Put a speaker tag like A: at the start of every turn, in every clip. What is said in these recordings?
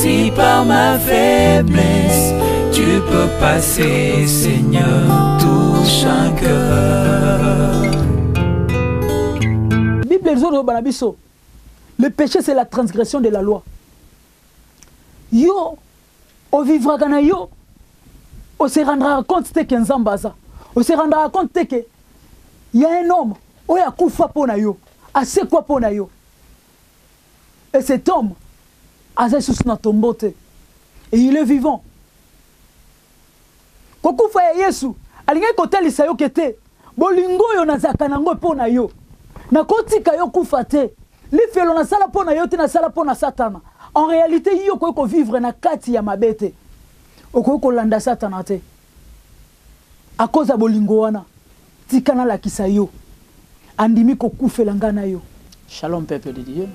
A: Si par ma faiblesse tu peux passer, Seigneur, touche un cœur.
B: Bible le péché c'est la transgression de la loi. Yo, on vivra dans yo, on se rendra compte que Nzambaza, on se rendra compte que il y a un homme, on a koufa pona yo, assez quoi pona yo. Et cet homme, Azesous na tombote, et il est vivant. Koufa ya Yesu, alinga koteli sa yo kete, bolingo yo nazaka nango pona yo, na kotika yo kufa te, li felo na sala pona yo te na sala pona Satana. En réalité, yo ko vivre na kati ya mabete. Oko landa Satana te. A cause ya bolingo wana, tikana la kisa yo. Andimi ko kufela ngana yo. Shalom peuple de Dieu.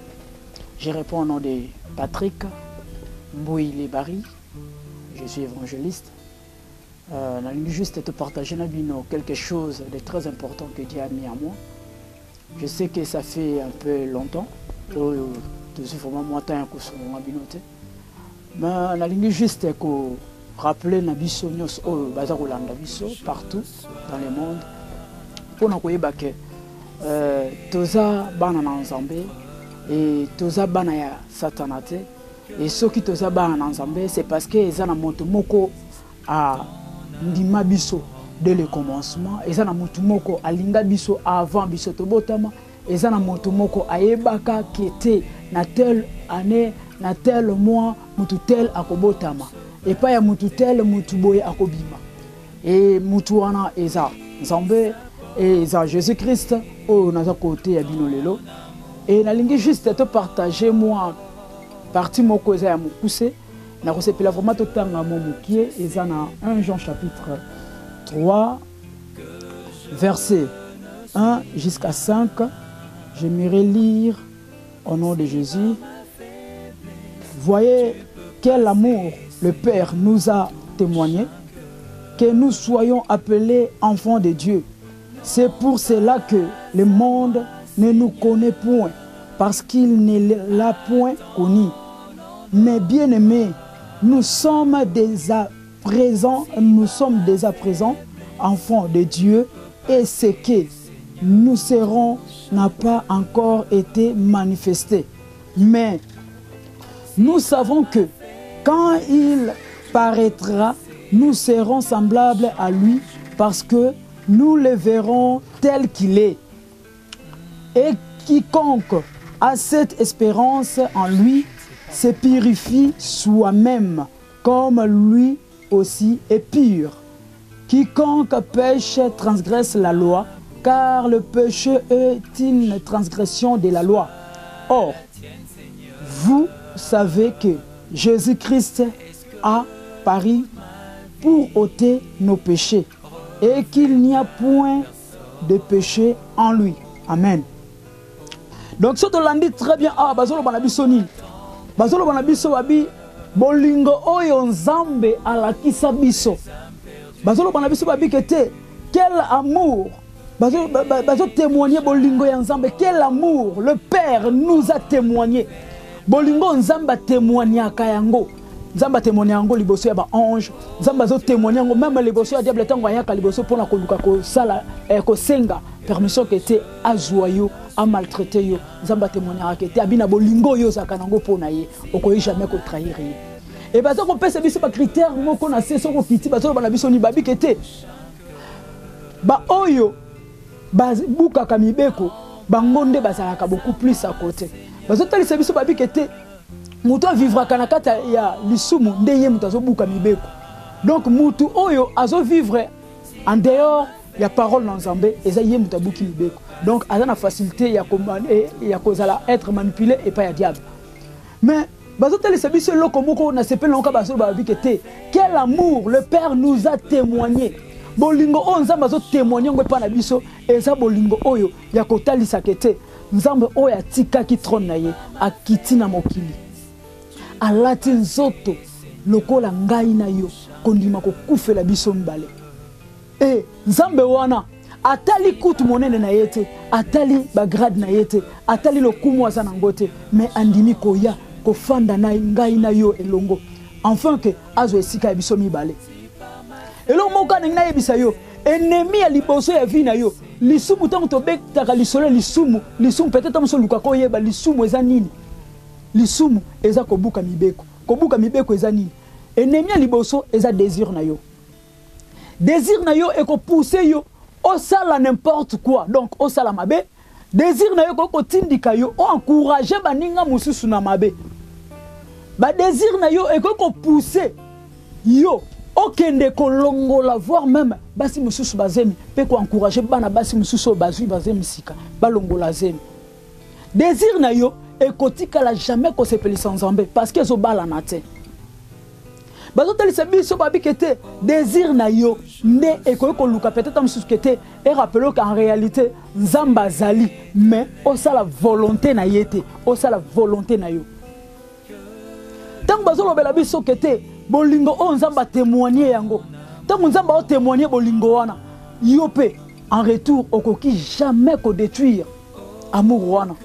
B: Je réponds au nom de Patrick Mbouy Lebari. Je suis évangéliste. Je juste te partager quelque chose de très important que Dieu a mis à moi. Je sais que ça fait un peu longtemps. Mais je juste rappeler Nabiso partout dans le monde pour nous dire que toza bana na Nzambe et toza bana ya Satanate et ceux qui toza bana na Nzambe c'est parce que ezana moto moko a ndima biso dès le commencement ezana moto moko alinga biso avant biso tobotama ezana moto moko ayebaka qui était na telle année na tel mois mutu tel akobotama et pas ya mutu tel mutu boye akobima et mutu wana eza Nzambe et eza Jésus-Christ au naza côté ya bino lelo et nalingi juste te partager moi partie moko eza ya mokuse na kosepela vraiment totanga mo mokie eza na 1 Jean chapitre 3 verset 1 jusqu'à 5. J'aimerais lire au nom de Jésus. Voyez quel amour le Père nous a témoigné, que nous soyons appelés enfants de Dieu. C'est pour cela que le monde ne nous connaît point, parce qu'il ne l'a point connu. Mais bien aimés, nous sommes dès à présent enfants de Dieu, et ce que nous serons n'a pas encore été manifesté. Mais nous savons que quand il paraîtra, nous serons semblables à lui parce que nous le verrons tel qu'il est. Et quiconque a cette espérance en lui se purifie soi-même comme lui aussi est pur. Quiconque pêche transgresse la loi, car le péché est une transgression de la loi. Or, vous savez que Jésus-Christ a paru pour ôter nos péchés et qu'il n'y a point de péché en lui. Amen. Donc, ce que l'on dit très bien, Bazolo Banabisoni, Bazolo Banabiso Babi, Bolingo Oyo Nzambe à la Kisabiso. Bazolo Banabiso Babi qui était, quel amour! Bazo témoigner bolingo ya Nzambe, quel amour le Père nous a témoigné. Bolingo Nzambe témoigné akayango. Nzambe témoigné yango liboso ya ba ange. Nzambe zo témoigné yango même liboso ya diable tango ayaka liboso pona ko luka ko sala ko senga permission que était azoyo a maltraiter yo. Nzambe témoigné akete abina bolingo yo zakanango pona ye okoyi jamais ko trahir ye. Et bazo ko pesa biso ba critère moko na seso ko kiti bazo bana biso ni babi kete. Ba oyo buka kamibeko bangonde bazalaka beaucoup plus à côté. Bazotali biso babi kete mutu vivra kanakata ya lisumu ndeye mutu azobuka mibeko. Donc mutu oyo azo vivre en dehors ya parole na Nzambe eza ye mutu abuki mibeko. Donc azana facilité ya kozala être manipulé et pas ya diable. Mais bazotali biso loko moko na sepela nka baso babi kete quel amour le Père nous a témoigné. Bolingo o Nzambe azo témoigner ngwe pa na biso eza bolingo oyo ya kotalisa kete Nzambe oyo atika ki trône na ye akiti na mokili alati nzoto lokola ngai na yo kondima kokufela biso mbale Nzambe wana atali kutu monene na yete atali bagrade na yete atali lokumu aza na ngote mais andimi koya kofanda na ngai na yo elongo enfin que azo esika biso mibale elo moka na yebisa yo ennemi ya liboso ya vie na yo lisumu tango to betaka lisolo lisumu peut-être amso luka ko yeba lisumu eza nini lisumu eza kobuka mibeko eza nini ennemi ya liboso eza désir na yo eko pousser yo au sala n'importe quoi donc au sala mabe désir na yo ko tindika yo o encourager baninga mususu na mabe ba désir na yo eko pousser yo okende kolongola voire même basi mususu bazemi pe ko encourager bana basi mususu bazui bazemi sika balongola zemi désir na yo ekotika la jamais ko sepeli sans nzambe parce que zo bala na te bazotalisa biso babikete désir na yo nde ekoyeko luka peut-être mususu kete et rappelons qu'en réalité nzamba azali mais osa la volonté na yete osa la volonté na yo tant bazolobela biso kete bolingo o nzamba témoigner yango tant nzamba o témoigner bolingo wana yo pe en retour okoki jamais ko détruire amour wana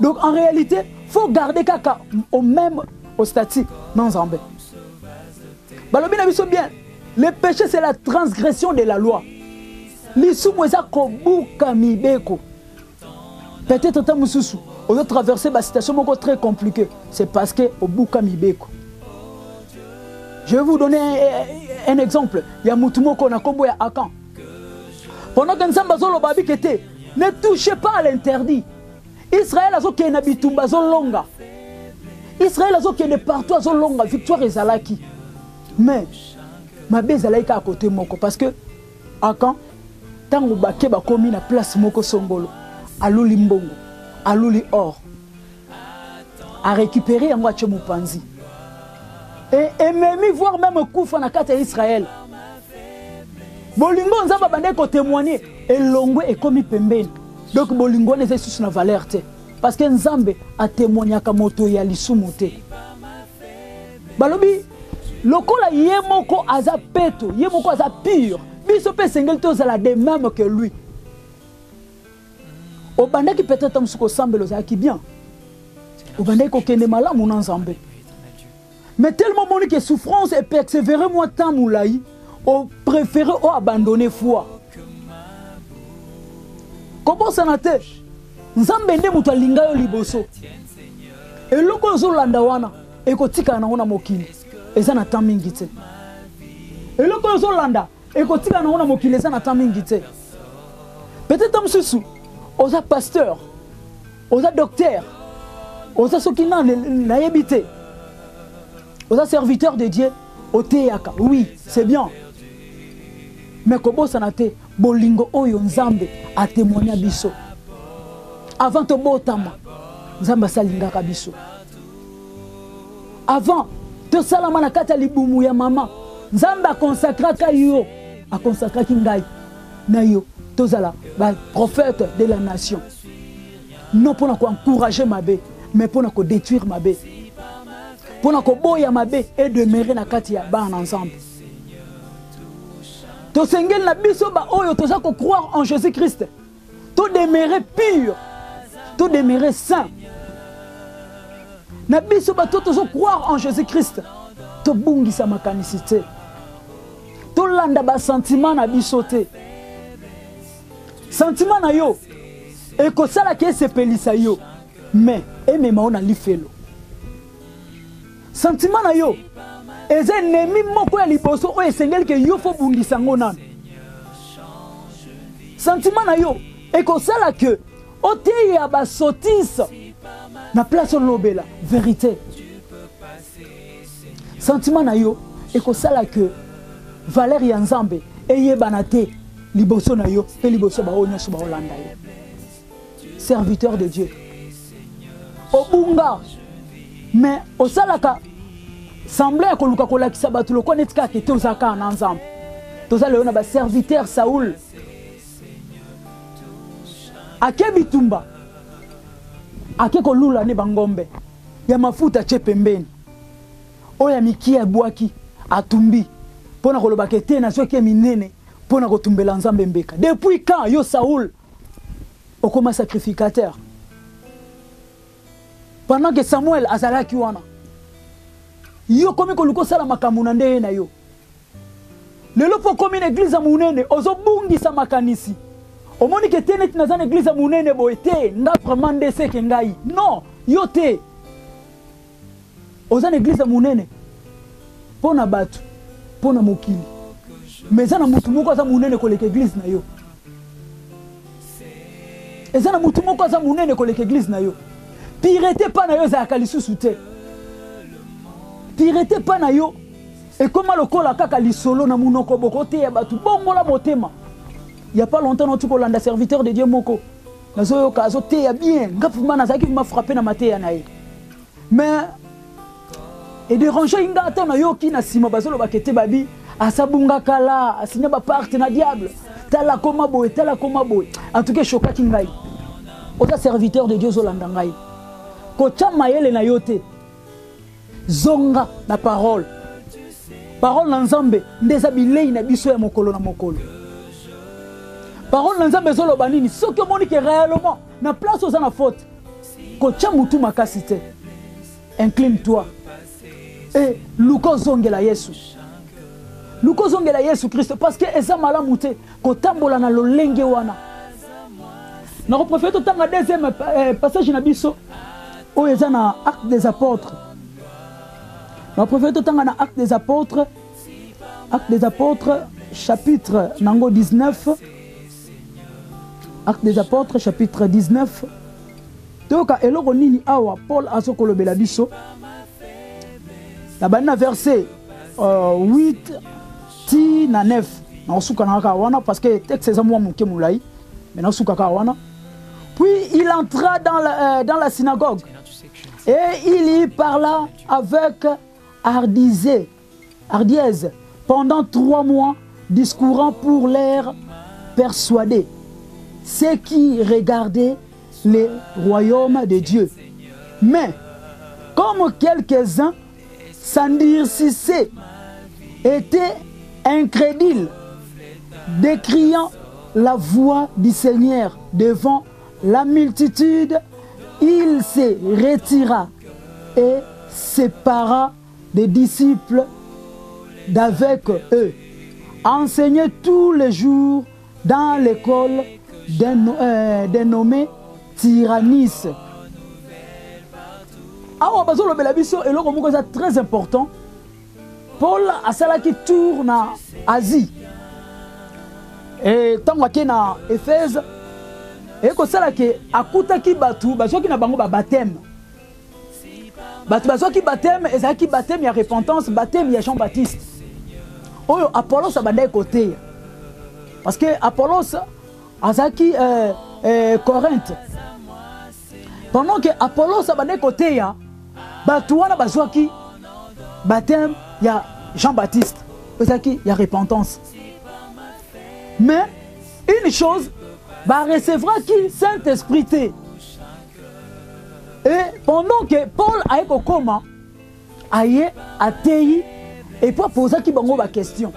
B: donc en réalité faut garder kaka au statut non nzambe. Balobi na biso bien, le péché c'est la transgression de la loi. Lisumu eza kobuka mibeko. Peut-être ta mususu, on doit traverser une situation très compliquée, c'est parce que obuka mibeko. Je vais vous donner un exemple. Il y a Mutumoko na kombo ya Akan. Pendant que Nzamba zolo babi kete, ne touchez pas à l'interdit. Israël a zo ke na bitumba zo longa. Israël a zo ke ne partout zo longa, victoire ezalaki. Mais ma bezalaika à côté moko parce que Akan tango bake ba komi na place moko songolo aluli mbongo aluli or a récupérer yango ache mupanzi et même voir même kufa na kata Israël bolingo nzamba bande ko témoigner et longwe et komi pembeni donc bolingo ne sous na valeur te parce que nzambe a témoigné ka moto ya lisumu te balobi lokola yemoko aza peto yemoko aza pur biso pe sengel to zala de même que lui obandaki peut-être musuko sambelo za ki bien obandaki ko kende malamu na nzambe mais tellement moni que souffrance et persévérer moi tant moulayi o préféré o abandonner foi comment ça na te nzambe nde muto alinga yo liboso eloko zo landa wana ekotika na ona mokili eza na temps mingi te eloko zo landa ekotika na ona mokili eza na temps mingi te peut-être mususu oza pasteur oza docteur oza soki na yebite oza serviteur de Dieu oteyaka oui c'est bien mais kobosa na te bolingo oyo nzambe a témoigné biso avant to botama nzambe salingaka biso avant to salama na kata libumu ya mama nzambe a consacraka yo a consacraki ngai na yo tozala ba prophète de la nation non pour encourager mabe mais pour détruire mabe pour koboya mabe et demeurer na kati ya bana ensemble to sengel na biso ba oyo toza ko croire en Jésus-Christ to demeurer pur to demeurer saint na biso ba to tozo croire en Jésus-Christ to bungisa makanisi te to landa ba sentiment na biso te sentiment na yo e ko sala ke sepelisa yo mais emema ona lifelo sentiment na yo eze ennemi moko ya liboso o esengeli ke yo fo bungisa ngo nanu sentiment na yo e ko sala ke oteya ba sotise na place lobela vérité sentiment na yo e ko sala ke valeur ya nzambe eyebana te liboso na yo pe liboso ba onyo so ba olanda yo serviteur de Dieu obunga mais osalaka semblait que luka kolakisa batu lo konetika ke tozaka na nzambe tozale ona ba serviteur Saoul akebitumba ake kolula ne bangombe ya mafuta che pembeni oya mikia bwaki atumbi pona koloba ke te na soki minene pona kotumbela nzambe mbeka depuis quand yo Saoul okoma sacrificateur pendant que Samuel azalaki wana yo komi koluko sala makambo na ndenge na yo lelo po komi na église munene ozobungisa makanisi omoni ke tenet na za église munene boete nga vraiment ndese ke ngai non yo te oza na église munene pona batu pona mokili mais za na mutu moko za munene koleka église na yo eza na mutu moko za munene koleka église na yo pirete pa na yo za kalisusu te pirete pa na yo et comment lokola kaka lisolo na munoko bokote ya batu bongola motema il y a pas longtemps non tu kolanda serviteur de Dieu moko nazo yo kazo te ya bien ngapuma na zaki m'a frappé na mate ya nae mais et déranger inga ata na yo ki na sima bazolo bakete babi asabunga kala asinya ba parte na diable tala koma boy en tout cas chokaki ngai oza serviteur de Dieu zolanda ngai ko chama yele na yote zonga na parole na nzambe ndeza bilei na biso ya mokolo na mokolo parole na nzambe zolo banini soki omoni ke réellement na place oza na faute ko chamutu makasi te incline toi et luko zongela Yesu Christ parce que eza malamu te ko tambola na lolenge wana na prophète tanga deuxième passage na biso o eza na Actes des Apôtres. Le prophète tanga na Actes des Apôtres chapitre nango 19. Actes des Apôtres chapitre 19. Toka eloko nini awa Paul azokolobela biso. La bana verset 8 ti na 9. Na osuka na ka wana parce que texte za mwa muke mulai. Mais na osuka ka wana. Puis il entra dans la synagogue et il y parla avec hardiesse pendant 3 mois, discourant pour l'air persuadé ceux qui regardaient les royaumes de Dieu. Mais comme quelques-uns s'endurcissaient, étaient incrédules, décriant la voix du Seigneur devant la multitude, il se retira et sépara des disciples d'avec eux, enseignait tous les jours dans l'école dénommée Tyrannis. Alors, c'est très important. Paul a cela qui tourne en Asie. Et tant qu'il y a Éphèse, et que cela qui a coûté batu, baso qui na bango ba baptême. Baso qui baptême, et ça qui baptême, il y a repentance, baptême, il y a Jean-Baptiste. Oh, Apollos a bandé côté. Parce que Apollos a zaki Corinthe. Pendant que Apollos a bandé côté, batouana baso qui baptême, il y a Jean-Baptiste. Et ça qui il y a repentance. Mais une chose, va recevoir qui Saint-Esprit. Et pendant que Paul a été comment, aïe, atei, et pour poser qui bango ba question.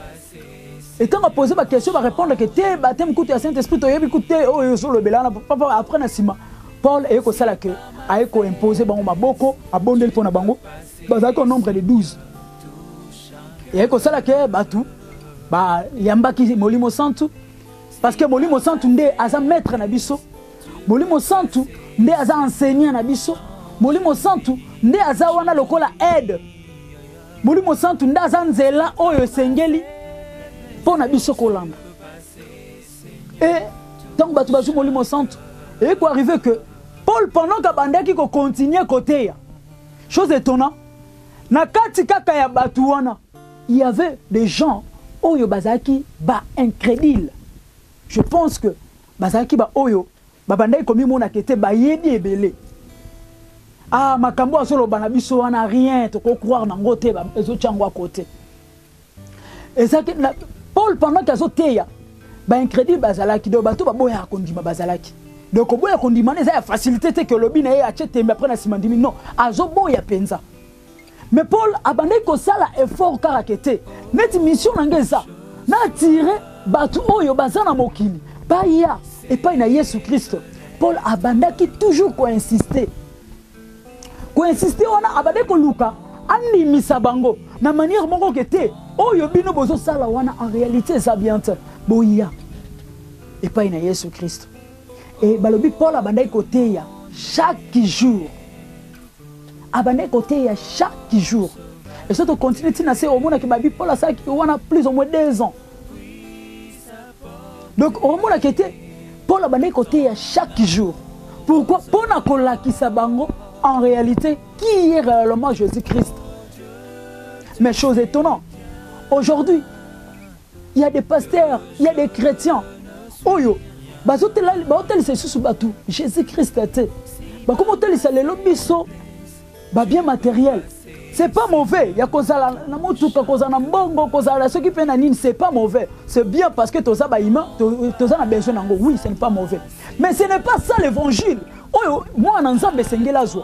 B: Et quand on pose ma question, va répondre que te baptême coûte à Saint-Esprit, tu écoute oh sur le belana, après na sima. Paul est ko sala que a été imposé bango maboko, abondel pour na bango, bazako nombre de 12. Et ko sala que batu, ba yamba ki molimo santu. Parce que Molimo Santu nde aza maître na biso, Molimo Santu nde aza enseignant na biso, Molimo Santu nde aza wana lokola aide, Molimo Santu nde aza nzela oyo sengeli po na biso kolanda. Et tant que batu bazu Molimo Santu, et quoi arriver que Paul pendant que bandaki ko continuer côté ya, chose étonnante, na kati kaka ya batu wana, il y avait des gens oyo bazaki ba incrédule. Je pense que bazaki ba oyo babandai komi mona kete ba yebi ebele. Ah makambo asolo banabiso wana rien to ko croire na ngote ba ezo changwa côté. Et ça que Paul pendant qu'azo teya ba incrédule bazalaki do bato ba boya kondima bazalaki. Donc boya kondima na ya facilité te que lobi na ye achete mais après na simandimi non azo boya penza. Mais Paul abandai ko sala effort karakete. Net mission ngeza na tirer batu oyo bazana mokili pa ya et pas na Yesu Christ. Paul abandaki toujours ko insister Koinsister wana abade ko luka animisa bango na manière moko kete oyo bino bozo sala wana en réalité ça bien te boya et pas ina Yesu Christ. Et balobi Paul abandai côté ya chaque jour. Abandai côté ya chaque jour. Et ça te continue tina se au monde que babi Paul ça qui wana plus ou moins 2 ans. Donc au monde qui était Paul abandai côté ya chaque jour. Pourquoi pona kolakisa bango en réalité qui est réellement Jésus-Christ. Mais chose étonnante, aujourd'hui, il y a des pasteurs, il y a des chrétiens. Oyo, bazotel c'est sous batou. Jésus-Christ était. Comment tel le lobiso, bien matériel. C'est pas mauvais. Il y a cause à la motuka, cause à la mbongo, cause à la ce qui fait nanine, c'est pas mauvais. C'est bien parce que toza baïma, toza na besoin nango. Oui, ce n'est pas mauvais. Mais ce n'est pas ça l'évangile. Oyo, moi en ensemble sengela zo.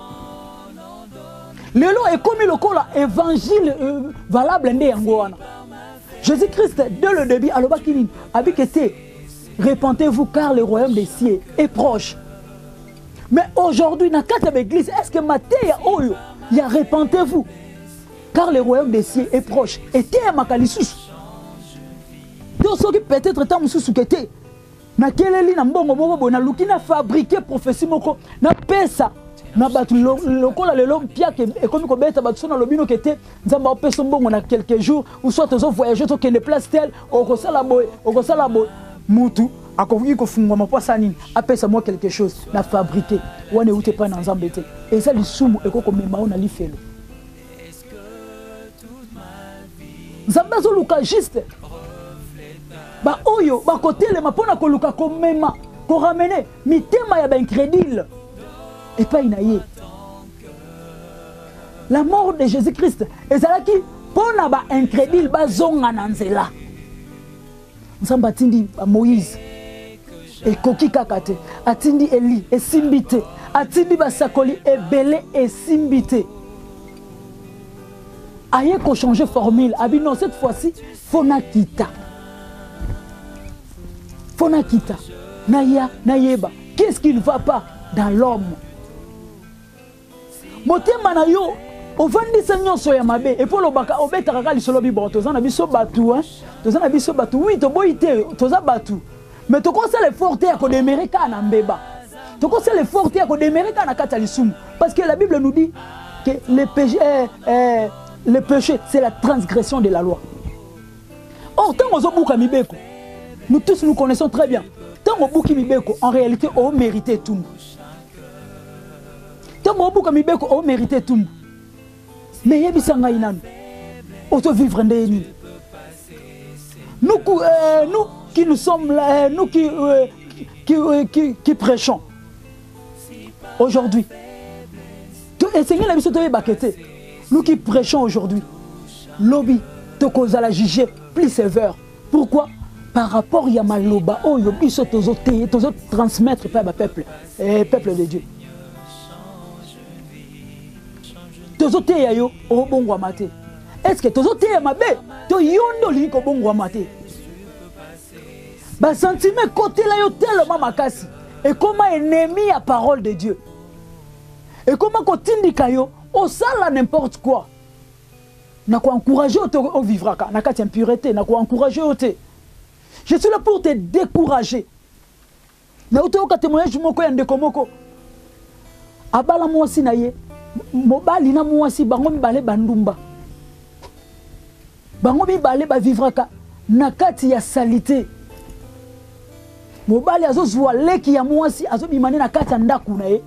B: Lelo est comme le col évangile valable ndé yangoana. Jésus-Christ dès le début aloba kinin abikete repentez-vous car le royaume des cieux est proche. Mais aujourd'hui dans quatre églises est-ce que Matthieu oyo il y a repentez-vous car le royaume des cieux est proche. Et t'es makalisus. Donc ce qui peut-être tant mususu kete na keleli na mbongo moko na lukina fabriquer prophétie moko na pesa. Na batu lokola lelo piake et comme ko beta batu na lobino kete nzamba opeso mbongo na quelques jours ou soit tozo voyager to kende place tel okosala boy mutu akovuki ko fungwa maposa nini apesa moi quelque chose na fabriquer wane ute pa na nzamba te et ça lisumu ekoko mema ona lifelo nzamba zo luka juste ba oyo ba kotele mapona ko luka ko mema ko ramener mitema ya ba incrédule. Et pas inaye. La mort de Jésus-Christ. Et c'est là qui, pour n'aba incrédule, bazonga nanzela. Nous sommes batindi Moïse. Et Koki Kakate. Atindi Eli. Et Simbite. Atindi Basakoli. Et Belé. Et Simbite. Aïe qu'on change formule. Abi non, cette fois-ci, Fona Kita. Fona Kita. Naya, Nayeba. Qu'est-ce qui ne va pas dans l'homme? Motema na yo ovandi sanyo so ya mabe et pour le baka obeta kaka lisolo bi bon tozana biso batu hein tozana biso batu oui to boité toza batu mais to conseil l'effort ya ko demerika na mbeba to conseil l'effort ya ko demerika na kata lisumu parce que la Bible nous dit que le péché c'est la transgression de la loi. Or tant ozo buka mibeko nous tous nous connaissons très bien tant o buki mibeko en réalité on mérite tout. On mérite tout. Mais il y a des gens vivre nous qui nous sommes là, nous qui prêchons aujourd'hui. Nous qui prêchons aujourd'hui, lobby, te cause à la juger plus sévère. Pourquoi? Par rapport à Maloba, oh, il y a transmettre par le peuple de Dieu. Tozote ya yo obongwa mate. Est-ce que tozote ya mabe to yondo li ko bongwa mate? Ba sentiment côté la yo tellement makasi et comment ennemi à parole de Dieu. Et comment kotindika yo o sala n'importe quoi. Na ko encourager au vivre na kati impureté, na ko encourager au te. Je suis là pour te décourager. Na uto ka témoignage moko ya ndeko moko. Abala mwasi na ye. Mobali na mwasi bango mibale bandumba. Bango mibale ba vivraka na kati ya salité. Mobali azozwa leki ya mwasi azobimane na kati ya ndaku na ye.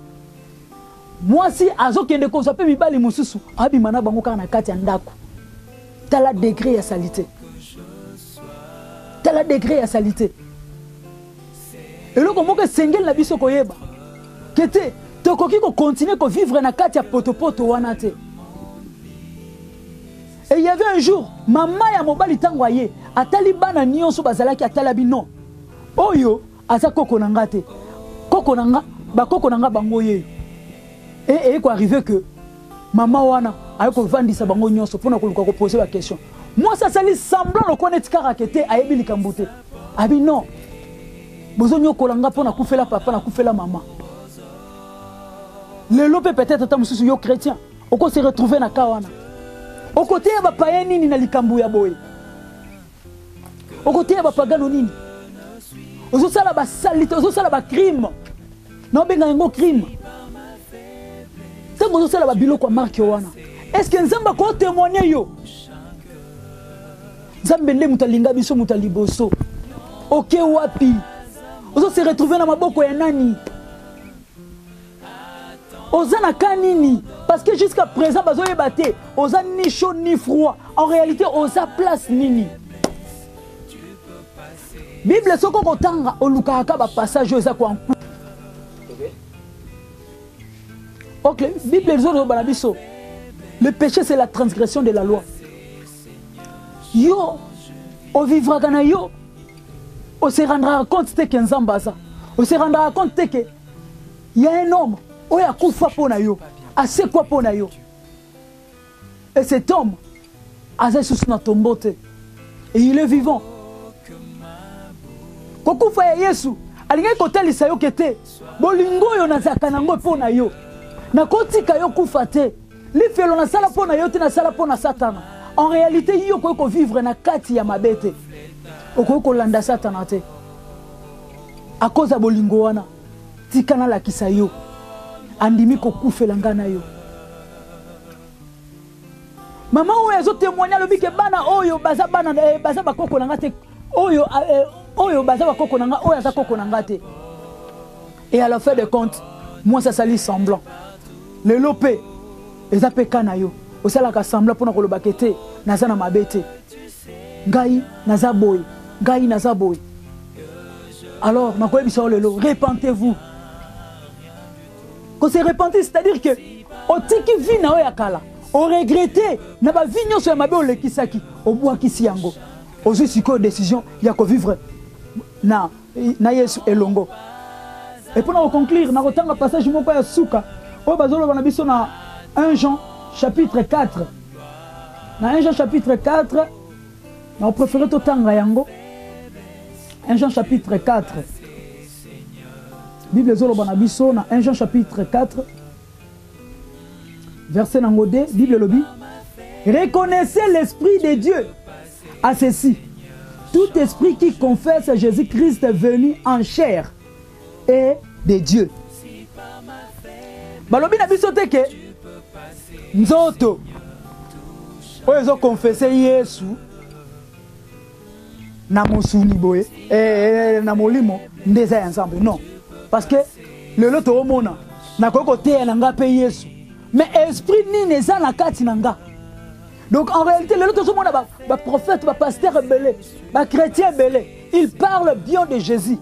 B: Mwasi azokende kozwa pe mibali mususu abimana bango kaka na kati ya ndaku. Tala degré ya salité. Tala degré ya salité. Et le comment que sengel na biso koyeba. Kete tokoki ko continuer ko vivre na kati ya potopoto wana te. Et il y avait un jour maman ya mobali tango aye atali bana nyonso bazalaki atala bino. Oyo aza koko nanga te. Koko nanga ba koko nanga bango ye. Et quoi arrivé que maman wana aye ko vandisa bango nyonso pona ko luka ko poser la question. Moi ça sali semblant le connaître karakete ayebi likambote. Abi non. Bozo nyokolanga pona kufela papa na kufela maman. Le lope peut-être ta mususu yo chrétien. Oko se retrouver na kawana. Au côté ya bapaya nini na likambu ya boye. Au côté ya bapagano nini. Ozo sala ba salite, ozo sala ba crime. Na benga yango crime. Tango ozo sala ba biloko kwa marque wana. Est-ce que nzamba ko témoigner yo? Nzambe nde mutalinga biso mutaliboso. OK wapi? Ozo se retrouver na maboko ya nani? Ozana kanini parce que jusqu'à présent bazoye baté oza ni chaud ni froid en réalité oza place nini Bible soko kotanga olukaka ba passage oza kwa nku OK Bible zo bana biso le péché c'est la transgression de la loi yo on vivra kana yo on se rendra compte que nzambaza on se rendra compte que il y a un homme oya kufa pona yo ase kwa pona yo et cet homme aza sous na tombote et il est vivant kokufa ya Yesu alinga kotelisa yo kete bolingo yo nazaka nango pona yo na kotika yo kufa te lifelo na sala pona yo te na sala pona satana en réalité yo ko vivre na kati ya mabete ko landa satana te a cause ya bolingo wana tikana la kisa yo andimi kokufela ngana yo mama oyo azo témoigner lobi ke bana oyo baza bana baza bakoko na ngate oyo baza bakoko na nga oyo aza koko na ngate et à la fin de compte moi ça sali semblant le lopé eza peka na yo osala ka semblant pona ko lobakete naza na mabete ngai naza boy ngai naza boy alors nakoye biso lelo repentez-vous. Qu'on se repentit, c'est-à-dire que au tiki vi na oyakala, au regretter, na ba vi nyoso ya mabe o lekisaki, au bois kisi yango. Ozo siko décision ya ko vivre na Yesu elongo. Et pour nous conclure, na kotanga passage moko ya suka, o bazolo bana biso na 1 Jean chapitre 4. Na 1 Jean chapitre 4, na on préfère to tanga yango. 1 Jean chapitre 4. Bible zolo banabiso na 1 Jean chapitre 4 verset nangode Bible lobi reconnaissez l'esprit de Dieu à ceci tout esprit qui confesse Jésus-Christ est venu en chair et de Dieu. Balobi na biso te ke nzoto oyo zo confesser Yesu na mosuni boye na molimo ndeza ensemble non. Parce que le lot au mona na koko te na nga pe Yesu mais esprit ni neza na kati na nga donc en réalité le lot au mona ba prophète ba pasteur belé ba chrétien belé il parle bien de Jésus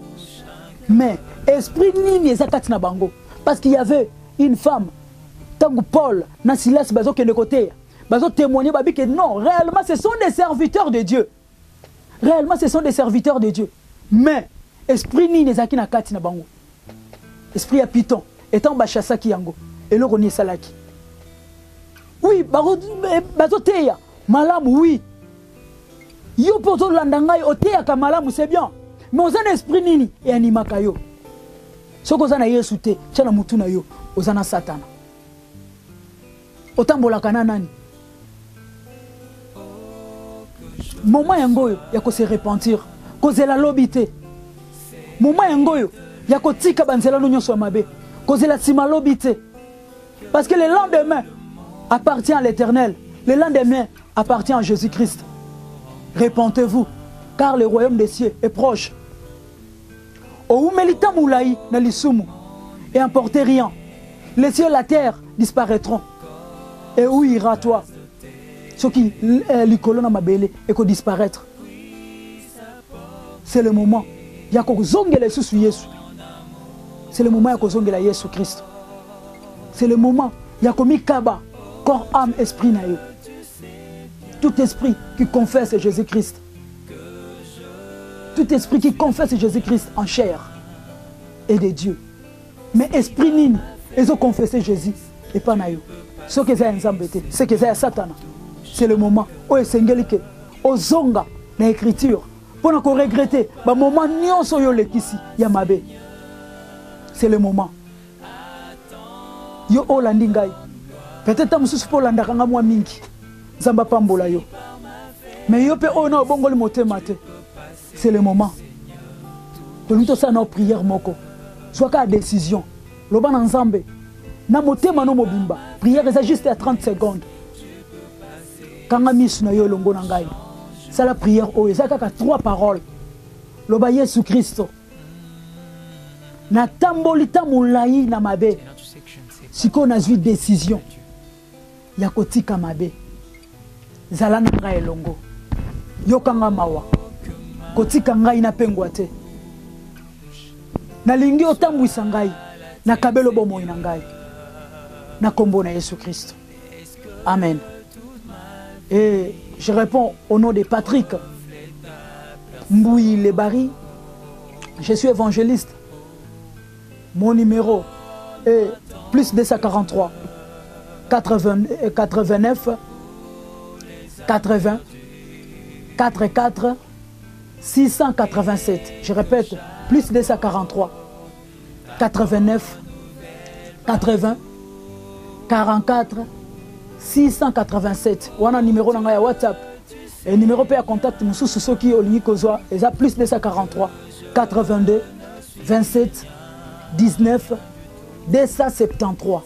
B: mais esprit ni neza kati na bango parce qu'il y avait une femme tangu Paul na Silas bazo kende côté bazo témoigner babi que non réellement ce sont des serviteurs de Dieu réellement ce sont des serviteurs de Dieu mais esprit ni neza na kati na bango esprit à Python étant bachasaki yango et le roni salaki oui bazoteya malamu oui yo poto landangai oteya ka malamu c'est bien mais ozana esprit nini et animaka yo soko ozana Yesu te tshana mutu na yo ozana satana otambola kana nani moment yango ya ko se repentir kozela lobité moment yango ya kotika banzela no nyonso mabe kozela sima lobité parce que le lendemain appartient à l'Éternel le lendemain appartient à Jésus-Christ. Repentez-vous car le royaume des cieux est proche. O umelita moulaï na lisumu et emportez rien. Les cieux et la terre disparaîtront. Et où ira-toi? Ce qui l'icolo na mabele et ko disparaître. C'est le moment. Ya ko zongela Yesu Yesu. C'est le moment ya ko zongela Yesu Christ. C'est le moment ya ko mikaba corps, âme, esprit na yo. Tout esprit qui confesse Jésus-Christ. Tout esprit qui confesse Jésus-Christ en chair et de Dieu. Mais esprit nini, ils ont confessé Jésus et pas na yo. Ce que c'est enzambete, ce que c'est Satan. C'est le moment où ils s'engelike, au zonga na écriture. Pour ne pas regretter, le moment nyonso yo lekisi yamabe. C'est le moment. yo olandi ngai peut-être mususu po landa kanga mwa mingi nzamba pambola yo mais yo pe ona obongoli motema te c'est le moment to ça na prière moko soit décision loba na nzambe na motema no mobimba prière c'est juste à 30 secondes kanga misu na yo longo na ngai c'est la prière o ça kaka 3 paroles loba Yesu Kristo na tambolita mulai na mabe siko nazwi décision ya kotika mabe zala na ngai longo yokanga mawa kotika ngai na pengwa te nalingi otambwisa ngai na kabelo bomoi na ngai na kombo na Yesu Kristo. Amen. Et je réponds au nom de Patrick Mboui Lebari. Je suis évangéliste. Mon numéro est plus 243 89 80 44 687. Je répète, plus 243 89 80 44 687. Wana numéro na ya WhatsApp et numéro pe ya contact mususu soki olingi kozwa eza plus 243 82 27 19 273.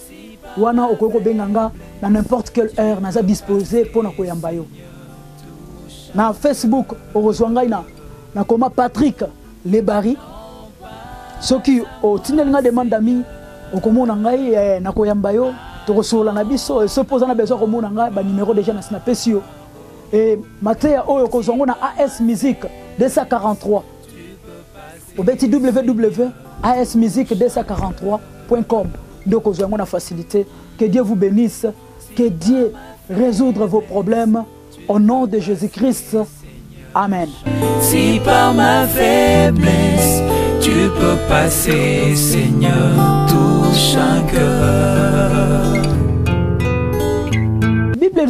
B: Wana okoko benganga na n'importe quelle heure naza disposé pour na koyamba yo. Na Facebook orozwanga na koma Patrick Lebari. Soki o tinelinga demande ami okomona ngai na koyamba yo tokosola na biso se posa na besoin komona ngai ba numéro déjà na snapesio et matea oyo kozongo na AS Musique 243 obeti www.asmusique243.com donc kozongo na facilité. Que Dieu vous bénisse, que Dieu résoudre vos problèmes au nom de Jésus-Christ. Amen.
A: Si par ma faiblesse tu peux passer, Seigneur, touche un cœur.
B: Bible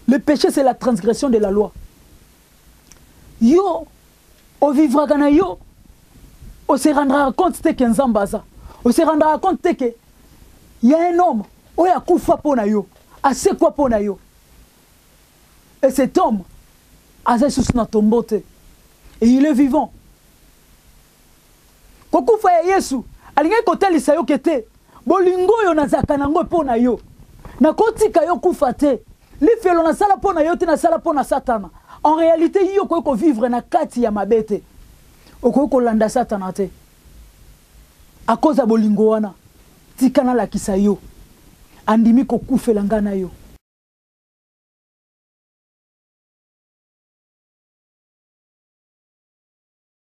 B: le péché c'est la transgression de la loi. Yo, on vivra gana yo, on se rendra compte que Nzambaza, on se rendra compte que il y a un homme, on a koufa pona yo, assez quoi pona yo. Et cet homme, a sous na tombote, et il est vivant. Kokufa ya Yesu, alinga kote lisa yo kete, bolingo yo nazaka nango pona yo, na kotika yo kufa te, li felo na sala pona yo te na sala pona satana. En réalité, yo ko vivre na kati ya mabete, ko landa satana te. A cause ya bolingo wana, tikana la kisa yo, andimi ko kufela ngana yo.